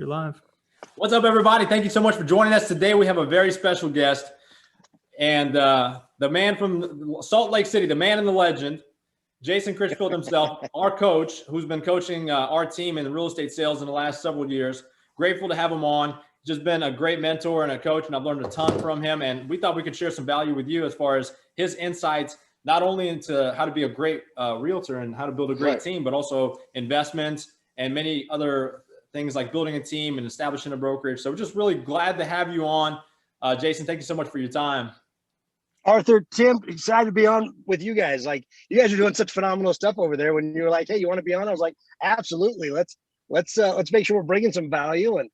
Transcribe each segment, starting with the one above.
You're live. What's up, everybody? Thank you so much for joining us today. We have a very special guest, and the man from Salt Lake City, the man and the legend, Jason Critchfield himself, our coach, who's been coaching our team in real estate sales in the last several years. Grateful to have him on. Just been a great mentor and a coach, and I've learned a ton from him. And we thought we could share some value with you as far as his insights, not only into how to be a great realtor and how to build a great team, but also investments and many other things like building a team and establishing a brokerage. So we're just really glad to have you on. Jason, thank you so much for your time. Arthur, Tim, excited to be on with you guys. Like, you guys are doing such phenomenal stuff over there. When you were like, hey, you want to be on? I was like, absolutely. Let's make sure we're bringing some value and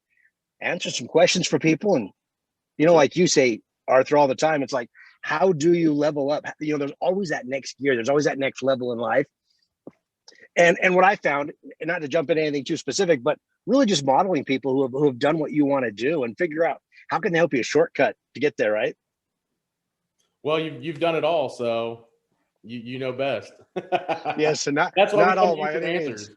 answer some questions for people. And, you know, like you say, Arthur, all the time, it's like, how do you level up? You know, there's always that next gear. There's always that next level in life. And what I found, and not to jump into anything too specific, but really just modeling people who have done what you want to do and figure out how can they help you a shortcut to get there, right? Well, you've done it all, so you know best. Yes, and that's why not all my answers.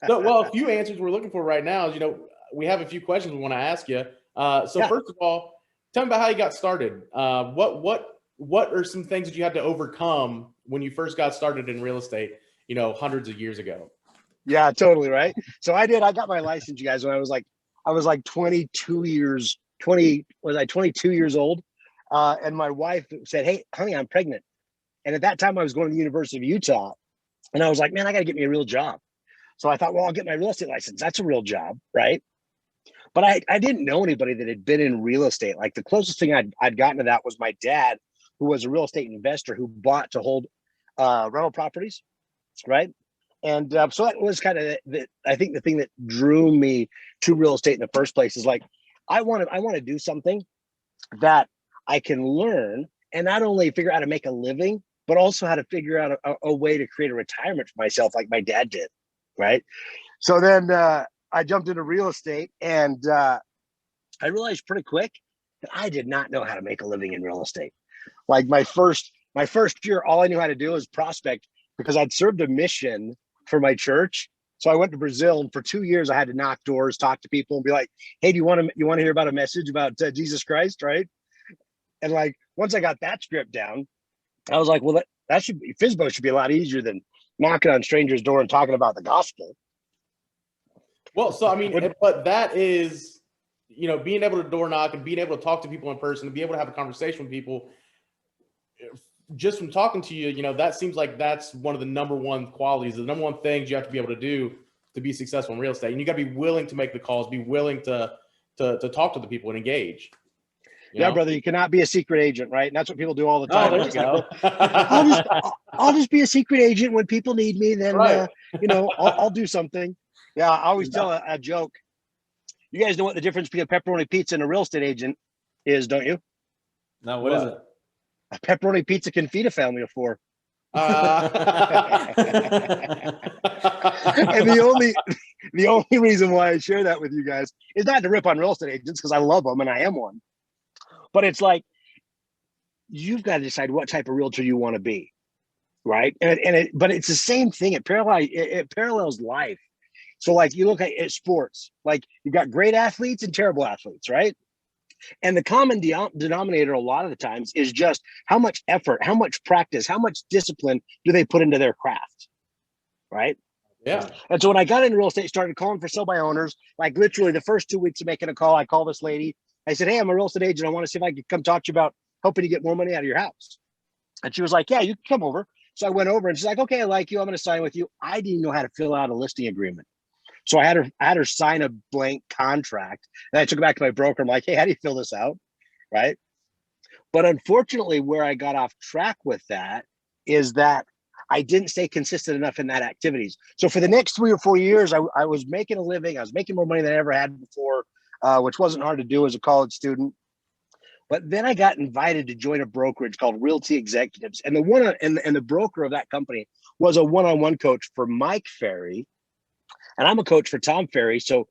So, well, a few answers we're looking for right now is, you know, we have a few questions we want to ask you. First of all, tell me about how you got started. What are some things that you had to overcome when you first got started in real estate, you know, hundreds of years ago? Yeah, totally. Right. So I got my license, you guys, when I was like 22 years old. And my wife said, hey, honey, I'm pregnant. And at that time I was going to the University of Utah, and I was like, man, I got to get me a real job. So I thought, well, I'll get my real estate license. That's a real job. Right. But I didn't know anybody that had been in real estate. Like, the closest thing I'd gotten to that was my dad, who was a real estate investor who bought to hold rental properties. Right. And so that was kind of I think the thing that drew me to real estate in the first place is like, I want to do something that I can learn and not only figure out how to make a living, but also how to figure out a way to create a retirement for myself, like my dad did. Right. So then I jumped into real estate, and I realized pretty quick that I did not know how to make a living in real estate. Like, my first year, all I knew how to do was prospect, because I'd served a mission for my church. So I went to Brazil, and for 2 years I had to knock doors, talk to people, and be like, hey, do you want to hear about a message about Jesus Christ? Right. And like, once I got that script down, I was like, well, that should be, FSBO should be a lot easier than knocking on strangers' door and talking about the gospel. Well, so I mean, but that is, you know, being able to door knock and being able to talk to people in person and be able to have a conversation with people. Just from talking to you, you know, that seems like that's one of the number one qualities, the number one things you have to be able to do to be successful in real estate. And you got to be willing to make the calls, be willing to talk to the people and engage. Yeah, brother, you cannot be a secret agent, right? And that's what people do all the time. Oh, there you go. I'll just be a secret agent when people need me. Then, you know, I'll do something. Yeah, I always tell a joke. You guys know what the difference between a pepperoni pizza and a real estate agent is, don't you? No, what is it? A pepperoni pizza can feed a family of 4. And the only reason why I share that with you guys is not to rip on real estate agents, because I love them and I am one. But it's like, you've got to decide what type of realtor you want to be, right? But it's the same thing. It parallels life. So like, you look at sports, like, you've got great athletes and terrible athletes, right? And the common denominator a lot of the times is just how much effort, how much practice, how much discipline do they put into their craft, right? Yeah. And so when I got into real estate, started calling for sell by owners, like literally the first 2 weeks of making a call, I called this lady. I said, hey, I'm a real estate agent. I want to see if I could come talk to you about helping you get more money out of your house. And she was like, yeah, you can come over. So I went over, and she's like, okay, I like you. I'm going to sign with you. I didn't know how to fill out a listing agreement. So I had her sign a blank contract, and I took it back to my broker. I'm like, hey, how do you fill this out? Right. But unfortunately, where I got off track with that is that I didn't stay consistent enough in that activities. So for the next 3 or 4 years, I was making a living. I was making more money than I ever had before, which wasn't hard to do as a college student. But then I got invited to join a brokerage called Realty Executives. And the broker of that company was a one-on-one coach for Mike Ferry. And I'm a coach for Tom Ferry. So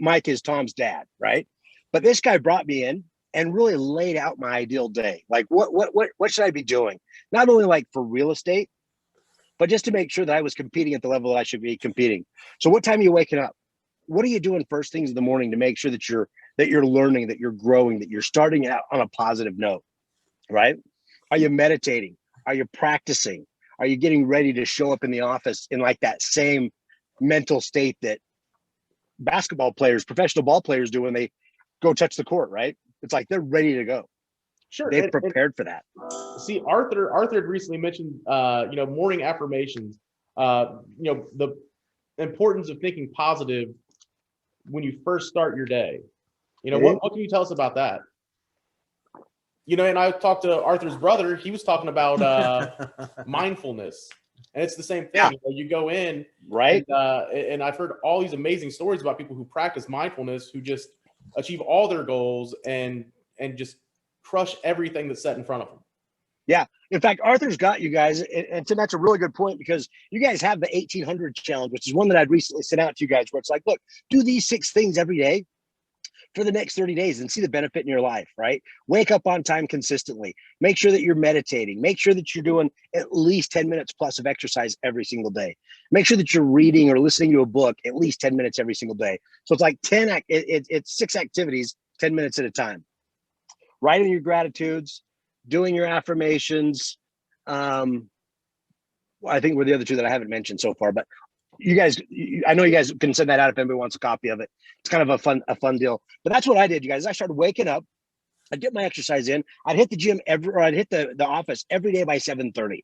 Mike is Tom's dad, right? But this guy brought me in and really laid out my ideal day. Like, what should I be doing? Not only like for real estate, but just to make sure that I was competing at the level that I should be competing. So what time are you waking up? what are you doing first things in the morning to make sure that you're learning, that you're growing, that you're starting out on a positive note, right? Are you meditating? Are you practicing? Are you getting ready to show up in the office in like that same mental state that basketball players, professional ball players do when they go touch the court, right? It's like they're ready to go. Sure. They've prepared for that. See, Arthur had recently mentioned, morning affirmations, the importance of thinking positive when you first start your day. What can you tell us about that? And I talked to Arthur's brother. He was talking about mindfulness, and it's the same thing. Yeah. You go in, right? And I've heard all these amazing stories about people who practice mindfulness, who just achieve all their goals and just crush everything that's set in front of them. Yeah. In fact, Arthur's got you guys, and Tim, that's a really good point, because you guys have the 1800 challenge, which is one that I'd recently sent out to you guys, where it's like, look, do these 6 things every day for the next 30 days and see the benefit in your life, right? Wake up on time consistently. Make sure that you're meditating. Make sure that you're doing at least 10 minutes plus of exercise every single day. Make sure that you're reading or listening to a book at least 10 minutes every single day. So it's like it's 6 activities, 10 minutes at a time. Writing your gratitudes, doing your affirmations. I think we're the other 2 that I haven't mentioned so far, but you guys, I know you guys can send that out if anybody wants a copy of it. It's kind of a fun deal. But that's what I did, you guys. I started waking up. I'd get my exercise in. I'd hit the gym I'd hit the office every day by 7:30,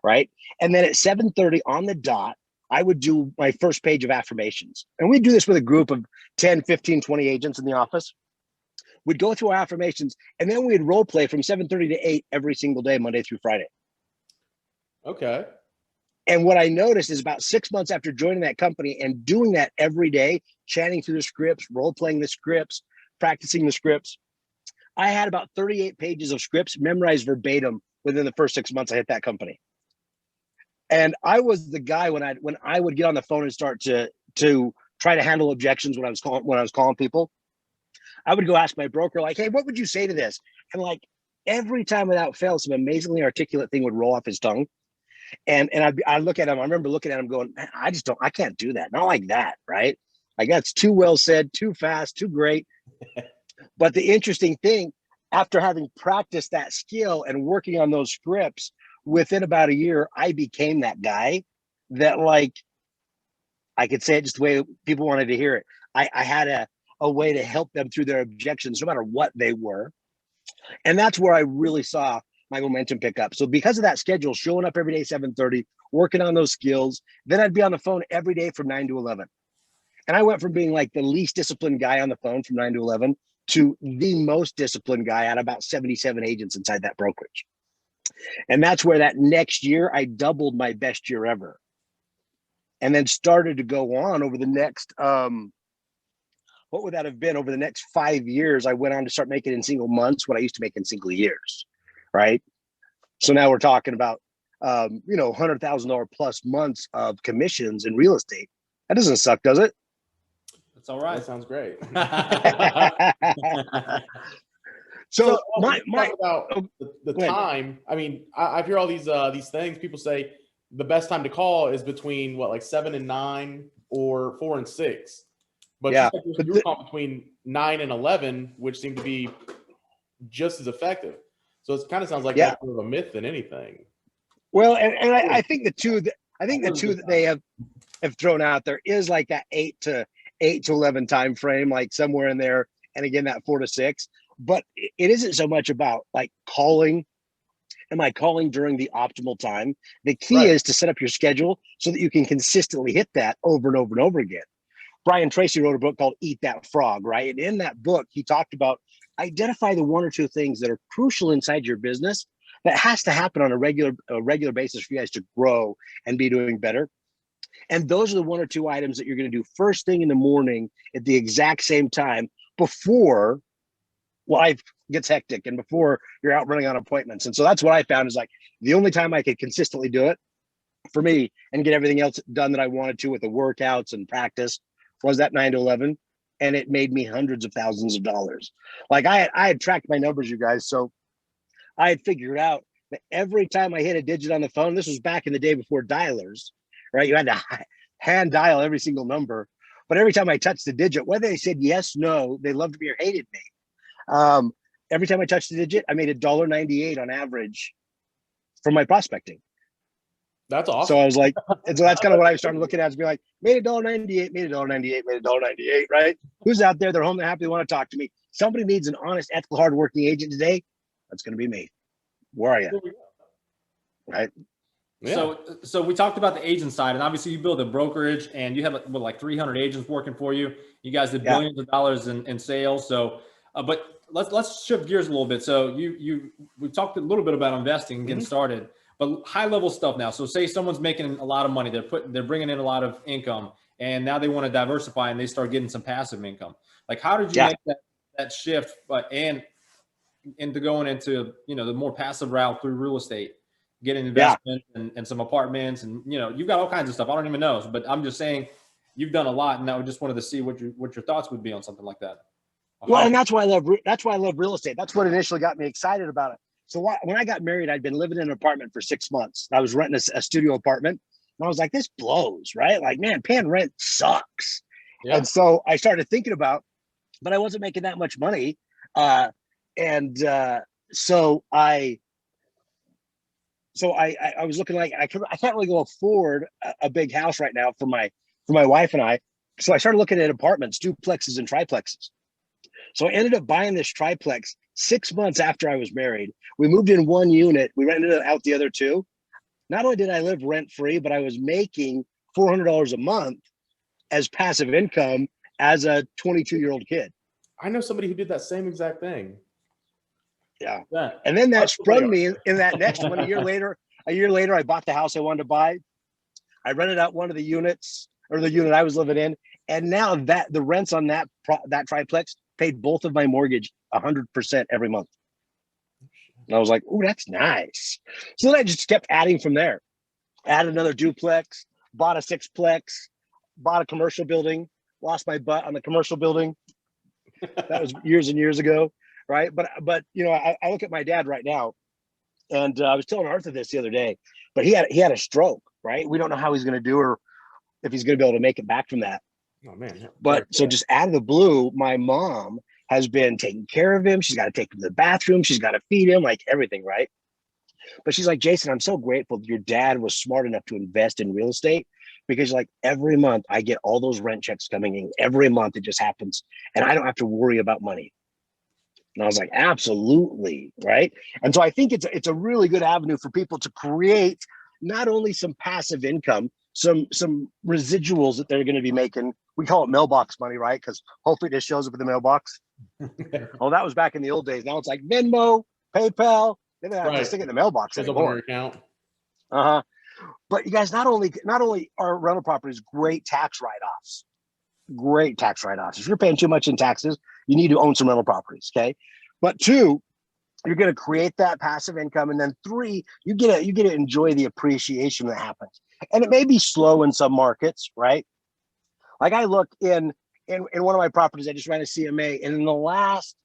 right? And then at 7:30 on the dot, I would do my first page of affirmations. And we'd do this with a group of 10, 15, 20 agents in the office. We'd go through our affirmations, and then we'd role play from 7:30 to 8 every single day, Monday through Friday. Okay. And what I noticed is about 6 months after joining that company and doing that every day, chanting through the scripts, role playing the scripts, practicing the scripts, I had about 38 pages of scripts memorized verbatim within the first 6 months I hit that company. And I was the guy when I would get on the phone and start to try to handle objections when I was calling people. I would go ask my broker, like, hey, what would you say to this? And like every time without fail, some amazingly articulate thing would roll off his tongue. And I look at him, I remember looking at him going, man, I can't do that. Not like that, right? Like that's too well said, too fast, too great. But the interesting thing, after having practiced that skill and working on those scripts, within about a year, I became that guy that, like, I could say it just the way people wanted to hear it. I had a way to help them through their objections, no matter what they were. And that's where I really saw my momentum pick up. So because of that schedule, showing up every day, 7:30, working on those skills, then I'd be on the phone every day from 9 to 11. And I went from being like the least disciplined guy on the phone from 9 to 11 to the most disciplined guy out of about 77 agents inside that brokerage. And that's where that next year, I doubled my best year ever. And then started to go on over the next, what would that have been? Over the next 5 years, I went on to start making in single months what I used to make in single years, right? So now we're talking about, $100,000 plus months of commissions in real estate. That doesn't suck, does it? That's all right. That sounds great. So talk about the time. I mean, I hear all these things. People say the best time to call is between like 7 and 9 or 4 and 6. But yeah, you're calling between 9 and 11, which seem to be just as effective. So it kind of sounds like that's more of a myth than anything. Well, and I think the two that they have thrown out there is like that 8 to 11 time frame, like somewhere in there, and again that 4 to 6. But it isn't so much about like calling. Am I calling during the optimal time? The key is to set up your schedule so that you can consistently hit that over and over and over again. Brian Tracy wrote a book called Eat That Frog, right? And in that book, he talked about identify the 1 or 2 things that are crucial inside your business that has to happen on a regular basis for you guys to grow and be doing better. And those are the 1 or 2 items that you're going to do first thing in the morning at the exact same time before life gets hectic and before you're out running on appointments. And so that's what I found is like the only time I could consistently do it for me and get everything else done that I wanted to with the workouts and practice was that 9 to 11. And it made me hundreds of thousands of dollars. Like I had tracked my numbers, you guys. So I had figured out that every time I hit a digit on the phone, this was back in the day before dialers, right? You had to hand dial every single number. But every time I touched the digit, whether they said yes, no, they loved me or hated me. Every time I touched the digit, I made $1.98 on average from my prospecting. That's So awesome. I was like, and so that's kind of what I started looking at, is being like, made $1.98, made $1.98, made $1.98, right? Who's out there? They're home, they're happy, they want to talk to me. Somebody needs an honest, ethical, hardworking agent today. That's going to be me. Where are you? Right? Yeah. So we talked about the agent side, and obviously you build a brokerage, and you have like 300 agents working for you. You guys did billions of dollars in sales. So, but let's shift gears a little bit. So we talked a little bit about investing and getting started, but high level stuff now. So say someone's making a lot of money, they're bringing in a lot of income, and now they want to diversify and they start getting some passive income. Like, how did you make that shift, and into going into the more passive route through real estate? Getting investment and some apartments, and you've got all kinds of stuff. I don't even know, but I'm just saying you've done a lot, and I just wanted to see what your thoughts would be on something like that. Well, and that's why I love real estate. That's what initially got me excited about it. So when I got married, I'd been living in an apartment for 6 months. I was renting a studio apartment, and I was like, this blows, right? Like, man, paying rent sucks. Yeah. And so I started thinking about, but I wasn't making that much money, so I was looking like I can't really go afford a big house right now for my wife and I. So I started looking at apartments, duplexes and triplexes. So I ended up buying this triplex 6 months after I was married. We moved in one unit. We rented out the other two. Not only did I live rent free, but I was making $400 a month as passive income as a 22-year-old kid. I know somebody who did that same exact thing. Yeah. And then that sprung me in that next one. A year later, I bought the house I wanted to buy. I rented out one of the units, or the unit I was living in. And now that the rents on that triplex paid both of my mortgage 100% every month. And I was like, oh, that's nice. So then I just kept adding from there. Added another duplex, bought a sixplex, bought a commercial building, lost my butt on the commercial building. That was years and years ago. Right. But I look at my dad right now, and I was telling Arthur this the other day, but he had a stroke. Right. We don't know how he's going to do, or if he's going to be able to make it back from that. Oh, man. But so just out of the blue, my mom has been taking care of him. She's got to take him to the bathroom. She's got to feed him, like everything. Right. But she's like, Jason, I'm so grateful that your dad was smart enough to invest in real estate, because like every month I get all those rent checks coming in. Every month it just happens, and I don't have to worry about money. And I was like, absolutely, right? And so I think it's a really good avenue for people to create not only some passive income, some residuals that they're going to be making. We call it mailbox money, right? Because hopefully it just shows up in the mailbox. Oh, that was back in the old days. Now it's like Venmo, PayPal. They don't have to stick it in the mailbox anymore. Up on your account. But you guys, not only are rental properties great tax write-offs. Great tax write-offs. If you're paying too much in taxes, you need to own some rental properties, okay? But 2, you're going to create that passive income, and then 3, you get to enjoy the appreciation that happens. And it may be slow in some markets, right? Like I look in one of my properties, I just ran a CMA, and in the last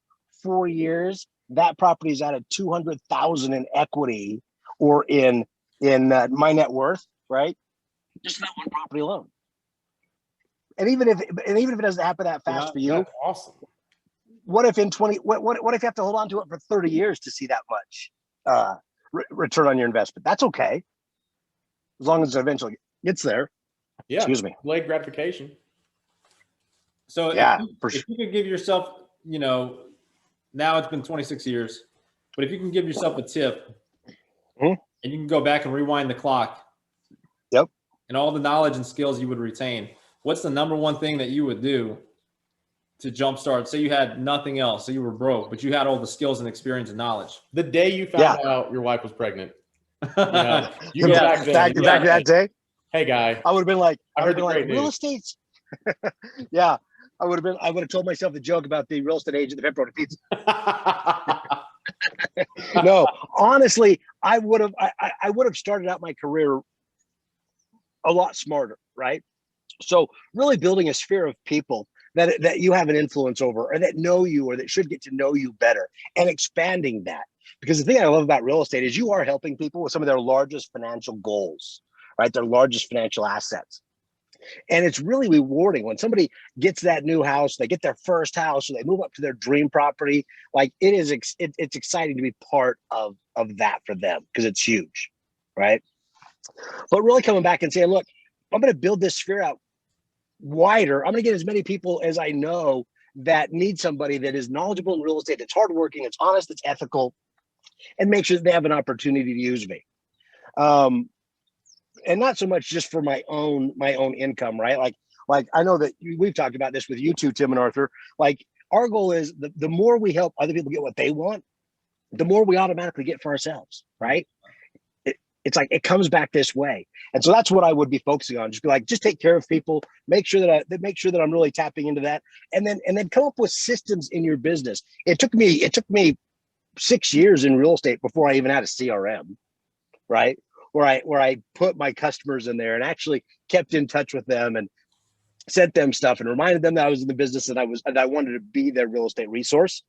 4 years, that property is at a $200,000 in equity, or in my net worth, right? Just that one property alone. And even if it doesn't happen that fast for you, that's awesome. What if what if you have to hold on to it for 30 years to see that much return on your investment? That's okay, as long as it eventually gets there. Yeah. Excuse me. Delayed gratification. So if you could give yourself, now it's been 26 years, but if you can give yourself a tip, and you can go back and rewind the clock, and all the knowledge and skills you would retain, what's the number one thing that you would do to jumpstart? Say you had nothing else, so you were broke, but you had all the skills and experience and knowledge. The day you found out your wife was pregnant, you go back that day. Hey, guy, I would have been like, real estate. Yeah, I would have told myself the joke about the real estate agent, the pepperoni pizza. No, honestly, I would have started out my career a lot smarter, right? So really building a sphere of people that you have an influence over, or that know you, or that should get to know you better, and expanding that. Because the thing I love about real estate is you are helping people with some of their largest financial goals, right? Their largest financial assets. And it's really rewarding when somebody gets that new house, they get their first house, or they move up to their dream property. Like it's exciting to be part of that for them because it's huge, right? But really coming back and saying, look, I'm going to build this sphere out wider. I'm going to get as many people as I know that need somebody that is knowledgeable in real estate, that's hardworking, it's honest, it's ethical, and make sure that they have an opportunity to use me. And not so much just for my own income, right? Like I know that we've talked about this with you two, Tim and Arthur. Like our goal is the more we help other people get what they want, the more we automatically get for ourselves, right? It's like it comes back this way. And so that's what I would be focusing on. Just be like, just take care of people, make sure that I'm really tapping into that, and then come up with systems in your business. It took me 6 years in real estate before I even had a CRM, right? Where I put my customers in there and actually kept in touch with them and sent them stuff and reminded them that I was in the business and I wanted to be their real estate resource.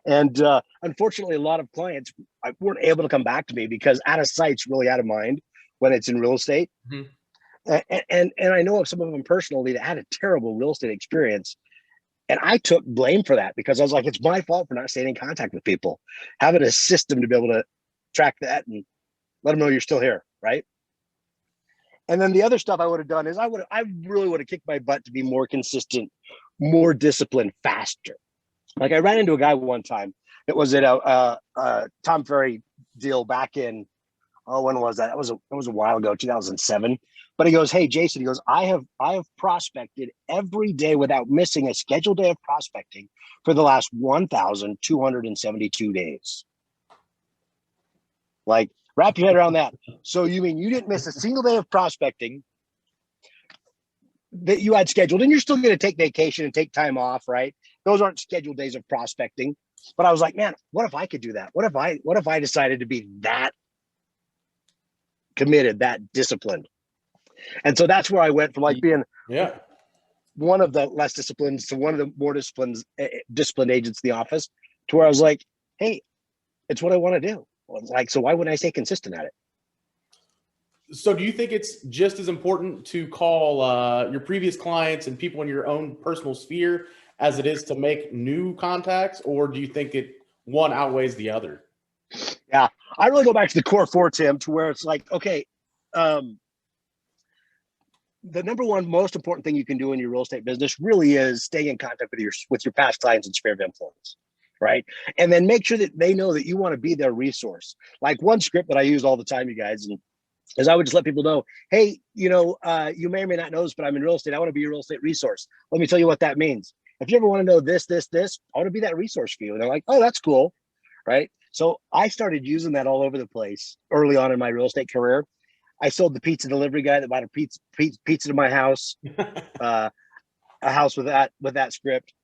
And unfortunately, a lot of clients weren't able to come back to me because out of sight's really out of mind when it's in real estate. Mm-hmm. And I know of some of them personally that had a terrible real estate experience. And I took blame for that because I was like, it's my fault for not staying in contact with people. Having a system to be able to track that and let them know you're still here, right? And then the other stuff I would have done is I really would have kicked my butt to be more consistent, more disciplined, faster. Like I ran into a guy one time. It was at a Tom Ferry deal back in, when was that? That was a while ago, 2007. But he goes, hey, Jason, he goes, I have prospected every day without missing a scheduled day of prospecting for the last 1,272 days. Like, wrap your head around that. So you mean you didn't miss a single day of prospecting that you had scheduled, and you're still going to take vacation and take time off, right? Those aren't scheduled days of prospecting. But I was like, man, what if I could do that? What if I decided to be that committed, that disciplined? And so that's where I went from like being one of the less disciplined to one of the more disciplined agents in the office, to where I was like, hey, it's what I want to do. Like, so why wouldn't I stay consistent at it? So do you think it's just as important to call your previous clients and people in your own personal sphere as it is to make new contacts, or do you think one outweighs the other? Yeah, I really go back to the core four, Tim, to where it's like, okay, the number one most important thing you can do in your real estate business really is stay in contact with your past clients and sphere of influence, right? And then make sure that they know that you want to be their resource. Like one script that I use all the time, you guys, and is I would just let people know, hey, you may or may not know this, but I'm in real estate. I want to be your real estate resource. Let me tell you what that means. If you ever want to know this, I want to be that resource for you. And they're like, oh, that's cool, right? So I started using that all over the place early on in my real estate career. I sold the pizza delivery guy that bought a pizza to my house, a house with that script.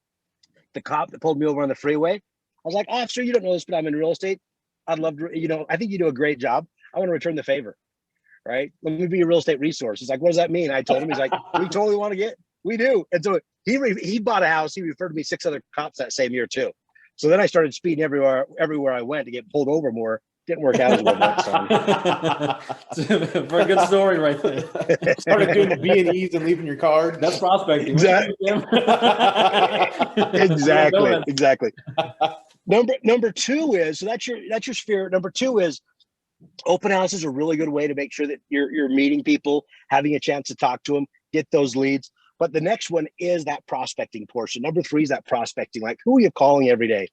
The cop that pulled me over on the freeway. I was like, officer, you don't know this, but I'm in real estate. I'd love to, I think you do a great job. I want to return the favor, right? Let me be your real estate resource. He's like, what does that mean? I told him, he's like, we totally want to we do. And so he bought a house. He referred to me 6 other cops that same year too. So then I started speeding everywhere I went to get pulled over more. Didn't work out as well. For a good story right there. Started doing the B&Es and leaving your card. That's prospecting. Exactly. Number two is, so that's your sphere. Number two is open houses are a really good way to make sure that you're meeting people, having a chance to talk to them, get those leads. But the next one is that prospecting portion. Number 3 is that prospecting. Like, who are you calling every day?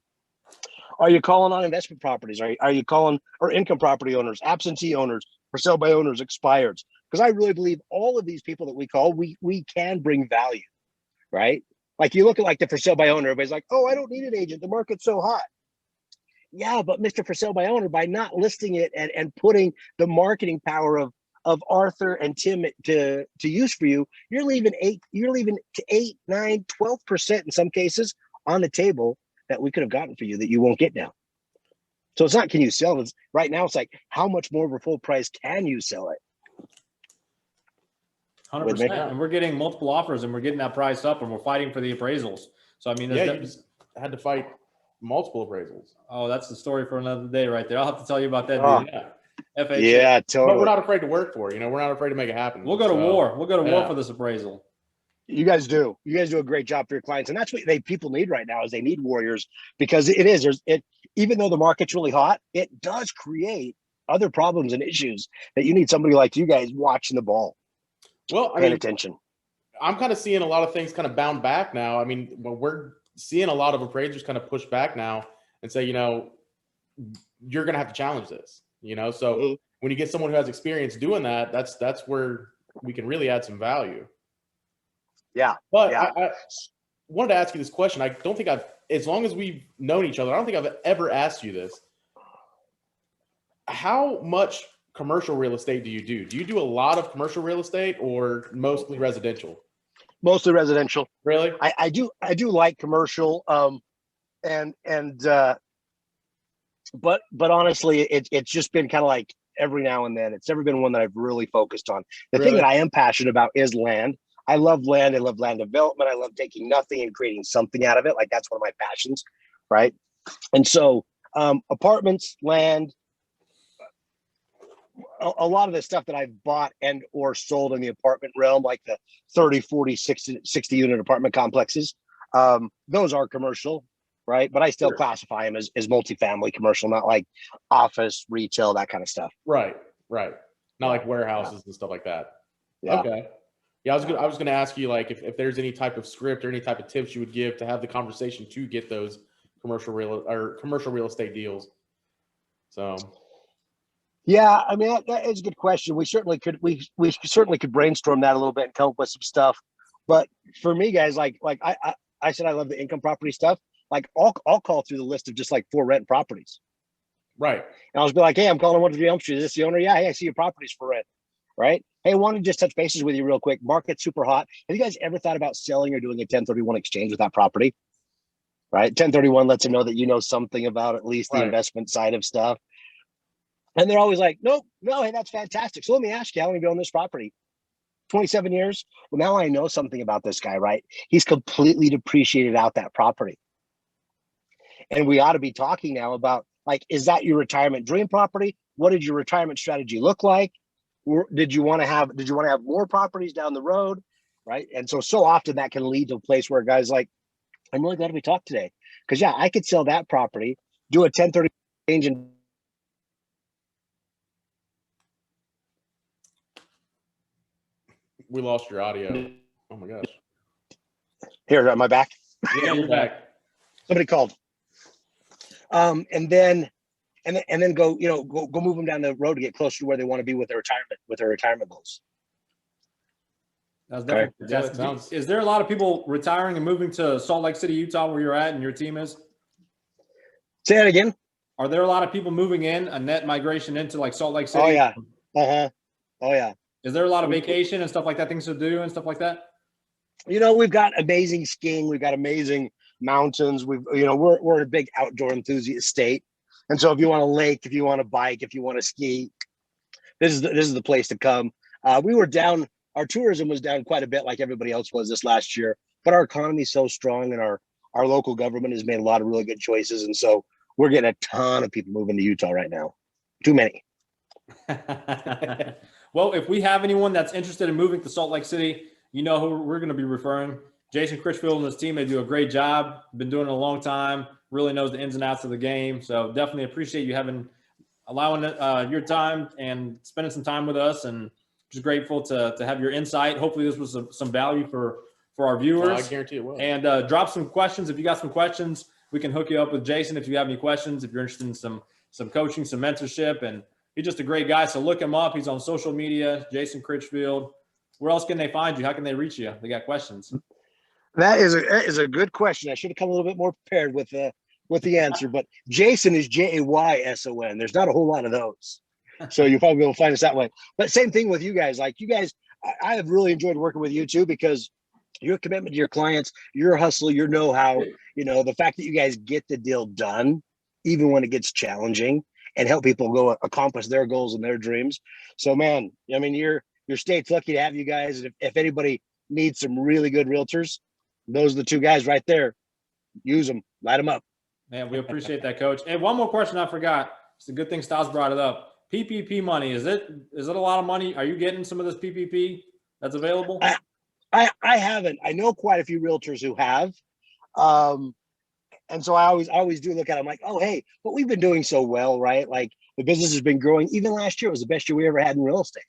Are you calling on investment properties? Are you calling or income property owners, absentee owners, for sale by owners, expireds? Because I really believe all of these people that we call, we can bring value, right? Like you look at like the for sale by owner, everybody's like, oh, I don't need an agent. The market's so hot. Yeah, but Mr. For sale by owner, by not listing it and putting the marketing power of Arthur and Tim to use for you, you're leaving 8, 9, 12% in some cases on the table that we could have gotten for you that you won't get now. So it's not, can you sell it? Right now, it's like, how much more of a full price can you sell it? 100%. And we're getting multiple offers and we're getting that price up and we're fighting for the appraisals. So, I mean, you just had to fight multiple appraisals. Oh, that's the story for another day right there. I'll have to tell you about that. FHA. Yeah, But we're totally. not afraid to work for it. We're not afraid to make it happen. We'll go to So, war. We'll go to war yeah. for this appraisal. You guys do. You guys do a great job for your clients, and that's what people need right now. Is they need warriors, because even though the market's really hot, it does create other problems and issues that you need somebody like you guys watching the ball, Well, paying attention. I'm kind of seeing a lot of things kind of bound back now. I mean, we're seeing a lot of appraisers kind of push back now and say, you're going to have to challenge this, So when you get someone who has experience doing that, that's where we can really add some value. Yeah. But yeah. I wanted to ask you this question. I don't think as long as we've known each other, I don't think I've ever asked you this. How much commercial real estate do you do? Do you do a lot of commercial real estate or mostly residential? Mostly residential. Really? I do like commercial. But honestly, it's just been kind of like every now and then. It's never been one that I've really focused on. The thing that I am passionate about is land. I love land. I love land development. I love taking nothing and creating something out of it. Like, that's one of my passions, right? And so apartments, land, a lot of the stuff that I've bought and or sold in the apartment realm, like the 30, 40, 60 unit apartment complexes, those are commercial, right? But I still classify them as multifamily commercial, not like office, retail, that kind of stuff. Right. Not like warehouses and stuff like that. Yeah. Okay. Yeah, I was gonna ask you, like, if there's any type of script or any type of tips you would give to have the conversation to get those commercial real estate deals. So yeah, I mean, that is a good question. We certainly could brainstorm that a little bit and come up with some stuff. But for me, guys, like I said, I love the income property stuff. Like, I'll call through the list of just like 4 rent properties. right. And I'll just be like, hey, I'm calling 123 Elm Street. Is this the owner? Yeah. Hey, I see your properties for rent. Right. Hey, I wanted to just touch bases with you real quick. Market's super hot. Have you guys ever thought about selling or doing a 1031 exchange with that property? Right. 1031 lets them know that you know something about at least the investment side of stuff. And they're always like, nope, no, hey, that's fantastic. So let me ask you, how long have you owned this property? 27 years. Well, now I know something about this guy, right? He's completely depreciated out that property. And we ought to be talking now about, like, is that your retirement dream property? What did your retirement strategy look like? Did you want to have more properties down the road? Right. And so often that can lead to a place where a guy's like, I'm really glad we talked today. Because yeah, I could sell that property, do a 1030 exchange, and We lost your audio. Oh my gosh. here, am I back? Yeah, you're back. Somebody called. And then go move them down the road to get closer to where they want to be with their retirement goals. That's definitely fantastic. Yeah, Is there a lot of people retiring and moving to Salt Lake City, Utah, where you're at and your team is? Say that again. Are there a lot of people moving in, a net migration into like Salt Lake City? Oh yeah. Oh yeah. Is there a lot of vacation and stuff like that, things to do and stuff like that? We've got amazing skiing. We've got amazing mountains. We're a big outdoor enthusiast state. And so if you want a lake, if you want to bike, if you want to ski, this is the place to come. We were down, our tourism was down quite a bit like everybody else was this last year, but our economy is so strong and our local government has made a lot of really good choices. And so we're getting a ton of people moving to Utah right now. Too many. Well, if we have anyone that's interested in moving to Salt Lake City, you know who we're going to be referring. Jason Critchfield and his team, they do a great job. Been doing it a long time, really knows the ins and outs of the game. So definitely appreciate you allowing your time and spending some time with us, and just grateful to have your insight. Hopefully this was some value for our viewers. I guarantee it will. And drop some questions. If you got some questions, we can hook you up with Jason if you have any questions, if you're interested in some coaching, some mentorship. And he's just a great guy. So look him up. He's on social media, Jason Critchfield. Where else can they find you? How can they reach you? They got questions. That is a good question. I should have come a little bit more prepared with the answer, but Jason is Jayson. There's not a whole lot of those. So you'll probably be able to find us that way. But same thing with you guys. Like, you guys, I have really enjoyed working with you too, because your commitment to your clients, your hustle, your know-how, the fact that you guys get the deal done, even when it gets challenging, and help people go accomplish their goals and their dreams. So, man, I mean, your state's lucky to have you guys. And if anybody needs some really good realtors, those are the 2 guys right there. Use them, light them up. Man, we appreciate that, Coach. And one more question I forgot. It's a good thing Styles brought it up. PPP money, is it a lot of money? Are you getting some of this PPP that's available? I haven't. I know quite a few realtors who have. And so I always do look at it. I'm like, oh, hey, but we've been doing so well, right? Like the business has been growing. Even last year was the best year we ever had in real estate.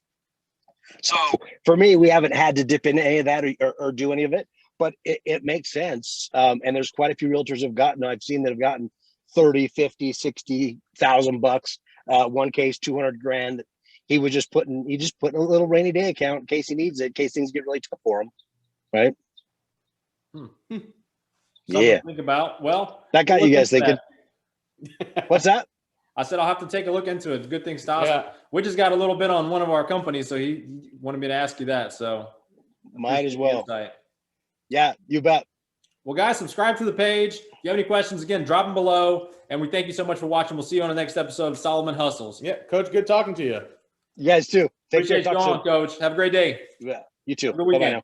So for me, we haven't had to dip into any of that or do any of it, but it makes sense. And there's quite a few realtors I've seen that have gotten 30, 50, 60,000 bucks. One case, 200 grand. He just put in a little rainy day account in case he needs it, in case things get really tough for him. Right. Something Yeah. to think about. Well, That got you guys thinking. What's that? I said I'll have to take a look into it. Good thing, Stas. Yeah. We just got a little bit on one of our companies, so he wanted me to ask you that. So Might as appreciate the well. insight. Yeah, you bet. Well, guys, subscribe to the page. If you have any questions, again, drop them below. And we thank you so much for watching. We'll see you on the next episode of Solomon Hustles. Yeah, Coach, good talking to you. You guys too. Take care. Appreciate you Talk on, soon. Coach. Have a great day. Yeah, you too. Have a good Bye-bye weekend. now.